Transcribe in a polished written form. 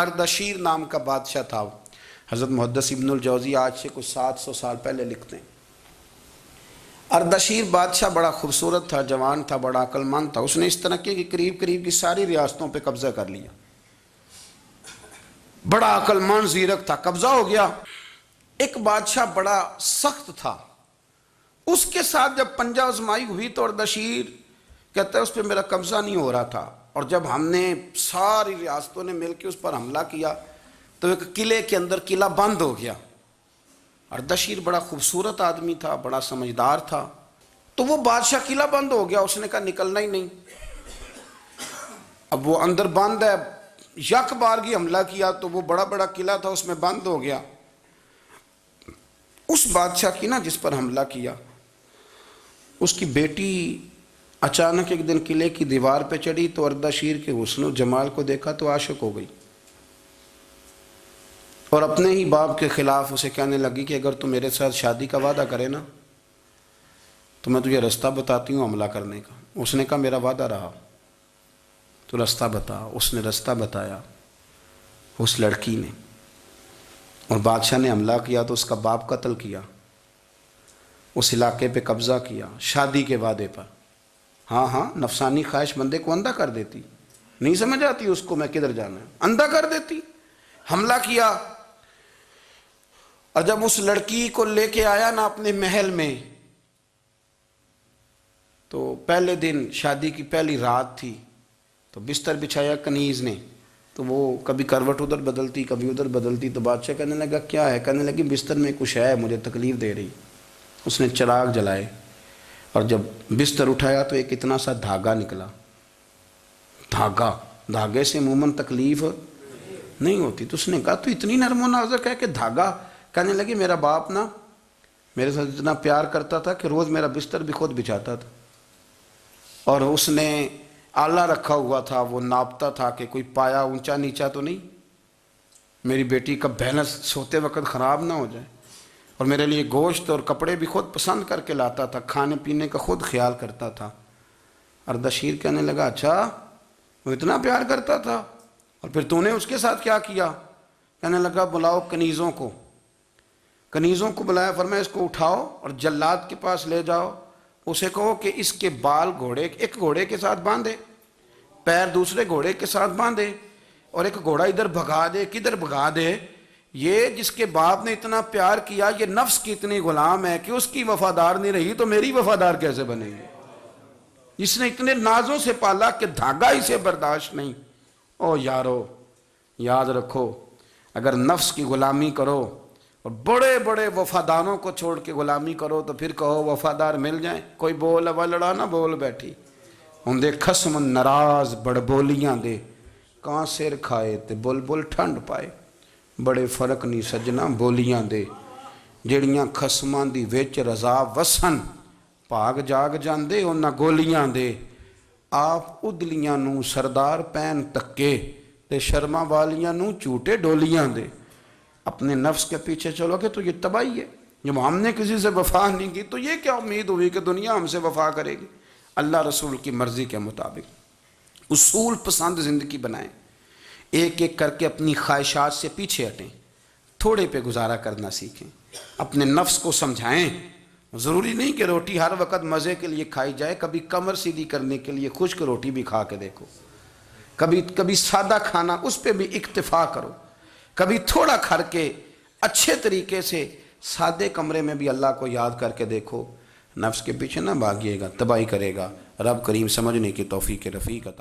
Ardashir نام کا بادشاہ تھا. حضرت محدث ابن الجوزی آج سے کچھ 700 سال پہلے لکھتے ہیں. اردشیر بادشاہ بڑا خوبصورت تھا، جوان تھا، بڑا عقل مند تھا. اس نے اس طرح کی قریب کی ساری ریاستوں پہ قبضہ کر لیا. بڑا عقل مند زیرک تھا، قبضہ ہو گیا. ایک بادشاہ بڑا سخت تھا، اس کے ساتھ جب پنجہ آزمائی ہوئی تو اردشیر کہتا ہے اس پہ میرا قبضہ نہیں ہو رہا تھا، اور جب ہم نے ساری ریاستوں نے مل کے اس پر حملہ کیا تو ایک قلعے کے اندر قلعہ بند ہو گیا. اردشیر بڑا خوبصورت آدمی تھا، بڑا سمجھدار تھا. تو وہ بادشاہ قلعہ بند ہو گیا، اس نے کہا نکلنا ہی نہیں. اب وہ اندر بند ہے، یک بارگی حملہ کیا تو وہ بڑا قلعہ تھا اس میں بند ہو گیا. اس بادشاہ کی نا جس پر حملہ کیا، اس کی بیٹی اچانک ایک دن قلعے کی دیوار پہ چڑھی تو اردشیر کے حسن و جمال کو دیکھا تو عاشق ہو گئی، اور اپنے ہی باپ کے خلاف اسے کہنے لگی کہ اگر تو میرے ساتھ شادی کا وعدہ کرے نا تو میں تجھے رستہ بتاتی ہوں حملہ کرنے کا. اس نے کہا میرا وعدہ رہا، تو رستہ بتا. اس نے رستہ بتایا اس لڑکی نے، اور بادشاہ نے حملہ کیا تو اس کا باپ قتل کیا، اس علاقے پہ قبضہ کیا شادی کے وعدے پر. ہاں نفسانی خواہش بندے کو اندھا کر دیتی، نہیں سمجھ آتی اس کو میں کدھر جانا ہے، اندھا کر دیتی. حملہ کیا، اور جب اس لڑکی کو لے کے آیا نا اپنے محل میں، تو پہلے دن شادی کی پہلی رات تھی، تو بستر بچھایا کنیز نے، تو وہ کبھی کروٹ ادھر بدلتی کبھی ادھر بدلتی. تو بادشاہ کہنے لگا کیا ہے؟ کہنے لگی بستر میں کچھ ہے، مجھے تکلیف دے رہی. اس نے چراغ جلائے اور جب بستر اٹھایا تو ایک اتنا سا دھاگا نکلا. دھاگے سے عموماً تکلیف نہیں ہوتی. تو اس نے کہا تو اتنی نرم و نازک ہے کہ دھاگا. کہنے لگی میرا باپ نا میرے ساتھ اتنا پیار کرتا تھا کہ روز میرا بستر بھی خود بچھاتا تھا، اور اس نے آلہ رکھا ہوا تھا، وہ ناپتا تھا کہ کوئی پایا اونچا نیچا تو نہیں، میری بیٹی کا بیلنس سوتے وقت خراب نہ ہو جائے. اور میرے لیے گوشت اور کپڑے بھی خود پسند کر کے لاتا تھا، کھانے پینے کا خود خیال کرتا تھا. اردشیر کہنے لگا اچھا وہ اتنا پیار کرتا تھا، اور پھر تو نے اس کے ساتھ کیا کیا؟ کہنے لگا بلاؤ کنیزوں کو. کنیزوں کو بلایا، فرمایا اس کو اٹھاؤ اور جلاد کے پاس لے جاؤ، اسے کہو کہ اس کے بال ایک گھوڑے کے ساتھ باندھے، پیر دوسرے گھوڑے کے ساتھ باندھے، اور ایک گھوڑا ادھر بھگا دے کدھر بھگا دے. یہ جس کے باپ نے اتنا پیار کیا، یہ نفس کی اتنی غلام ہے کہ اس کی وفادار نہیں رہی تو میری وفادار کیسے بنے گی؟ اس نے اتنے نازوں سے پالا کہ دھاگا اسے برداشت نہیں. او یارو یاد رکھو، اگر نفس کی غلامی کرو اور بڑے بڑے وفاداروں کو چھوڑ کے غلامی کرو تو پھر کہو وفادار مل جائیں. کوئی بول اب لڑا نہ بول بیٹھی ہوں دے خسم ناراض بڑ بولیاں دے، کہاں سر کھائے تے بلبل ٹھنڈ پائے. بڑے فرق نہیں سجنا بولیاں دے، جڑیاں خسماں دی وچ رضا وسن، بھاگ جاگ جاندے انہاں گولیاں دے. آپ ادلیاں نو سردار پین تکے تے شرما والیاں نو چوٹے ڈولیاں دے. اپنے نفس کے پیچھے چلو گے تو یہ تباہی ہے. جب ہم نے کسی سے وفا نہیں کی تو یہ کیا امید ہوئی کہ دنیا ہم سے وفا کرے گی؟ اللہ رسول کی مرضی کے مطابق اصول پسند زندگی بنائیں، ایک ایک کر کے اپنی خواہشات سے پیچھے ہٹیں، تھوڑے پہ گزارا کرنا سیکھیں، اپنے نفس کو سمجھائیں. ضروری نہیں کہ روٹی ہر وقت مزے کے لیے کھائی جائے، کبھی کمر سیدھی کرنے کے لیے خشک روٹی بھی کھا کے دیکھو، کبھی سادہ کھانا اس پہ بھی اکتفا کرو، کبھی تھوڑا کھر کے اچھے طریقے سے سادے کمرے میں بھی اللہ کو یاد کر کے دیکھو. نفس کے پیچھے نہ بھاگیے گا، تباہی کرے گا. رب کریم سمجھنے کی توفیق رفیق عطا